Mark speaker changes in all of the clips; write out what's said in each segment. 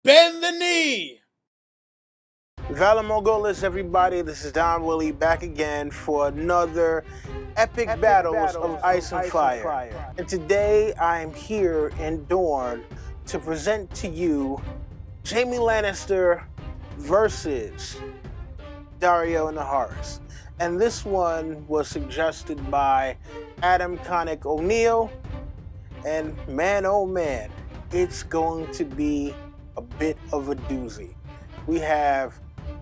Speaker 1: Bend the knee!
Speaker 2: Valor Mongolis, everybody, this is Don Willie back again for another epic battles of Ice and Fire. And today I am here in Dorne to present to you Jaime Lannister versus Daario in the Horrors. And this one was suggested by Adam Connick O'Neill. And man, oh man, it's going to be a bit of a doozy. We have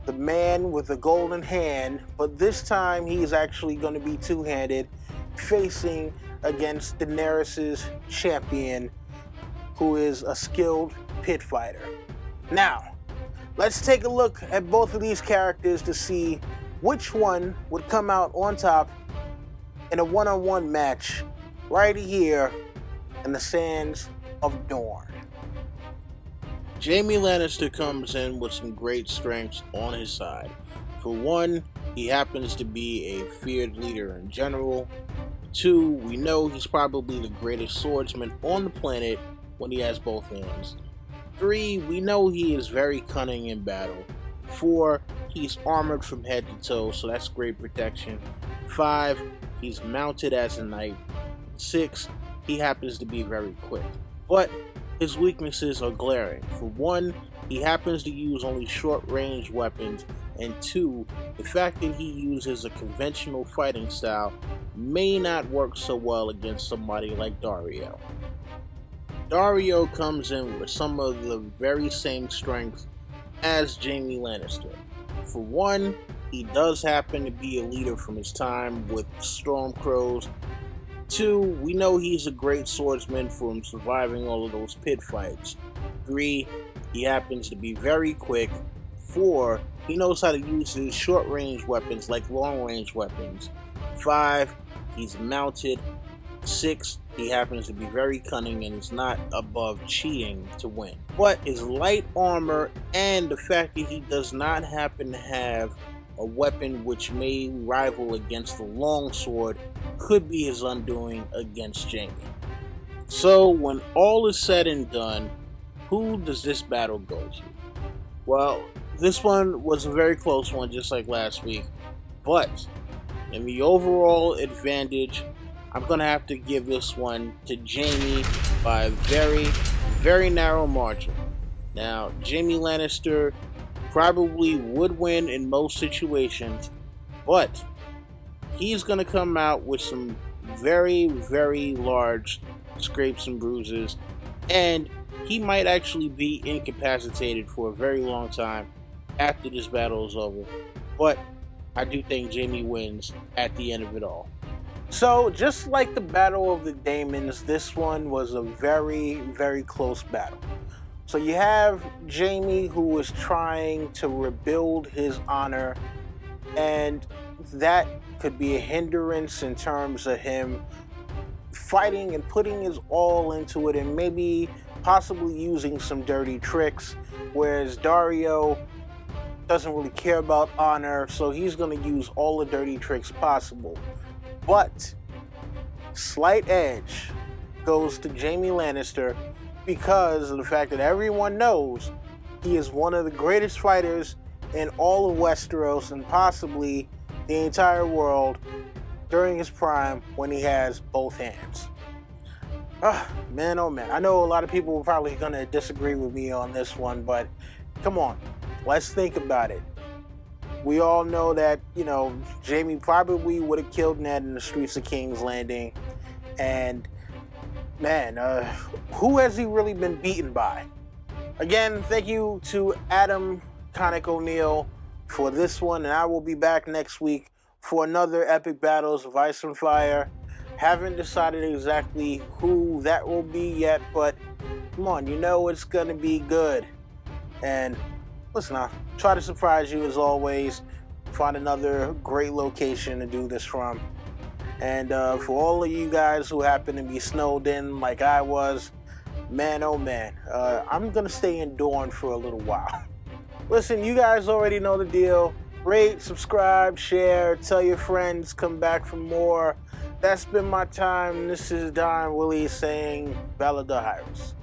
Speaker 2: the man with the golden hand, but this time he's actually going to be two-handed, facing against Daenerys' champion, who is a skilled pit fighter. Now, let's take a look at both of these characters to see which one would come out on top in a one-on-one match right here in the sands of Dorne.
Speaker 1: Jaime Lannister comes in with some great strengths on his side. For one, he happens to be a feared leader in general. Two, we know he's probably the greatest swordsman on the planet when he has both hands. Three, we know he is very cunning in battle. Four, he's armored from head to toe, so that's great protection. Five, he's mounted as a knight. Six, he happens to be very quick. But his weaknesses are glaring. For one, he happens to use only short-range weapons, and two, the fact that he uses a conventional fighting style may not work so well against somebody like Daario. Daario comes in with some of the very same strengths as Jaime Lannister. For one, he does happen to be a leader from his time with Stormcrows. Two, we know he's a great swordsman from surviving all of those pit fights. Three, he happens to be very quick. Four, he knows how to use his short-range weapons like long-range weapons. Five, he's mounted. Six, he happens to be very cunning and is not above cheating to win. But his light armor and the fact that he does not happen to have a weapon which may rival against the longsword could be his undoing against Jaime. So when all is said and done, who does this battle go to? Well, this one was a very close one, just like last week, but in the overall advantage, I'm going to have to give this one to Jaime by a very, very narrow margin. Now, Jaime Lannister probably would win in most situations, but he's going to come out with some very, very large scrapes and bruises, and he might actually be incapacitated for a very long time after this battle is over. But I do think Jaime wins at the end of it all.
Speaker 2: So, just like the Battle of the Daemons, this one was a very, very close battle. So you have Jaime, who was trying to rebuild his honor, and that could be a hindrance in terms of him fighting and putting his all into it and maybe possibly using some dirty tricks, whereas Daario doesn't really care about honor, so he's going to use all the dirty tricks possible. But slight edge goes to Jaime Lannister because of the fact that everyone knows he is one of the greatest fighters in all of Westeros and possibly the entire world during his prime when he has both hands. Man, oh man. I know a lot of people are probably going to disagree with me on this one, but come on, let's think about it. We all know that, Jaime probably would have killed Ned in the streets of King's Landing. And, man, who has he really been beaten by? Again, thank you to Adam Connick O'Neill for this one. And I will be back next week for another epic battles of Ice and Fire. Haven't decided exactly who that will be yet, but come on, it's going to be good. And listen, I'll try to surprise you as always. Find another great location to do this from. And for all of you guys who happen to be snowed in like I was, man, oh man, I'm going to stay in Dorne for a little while. Listen, you guys already know the deal. Rate, subscribe, share, tell your friends, come back for more. That's been my time. This is Don Willie saying Valor the Horrors.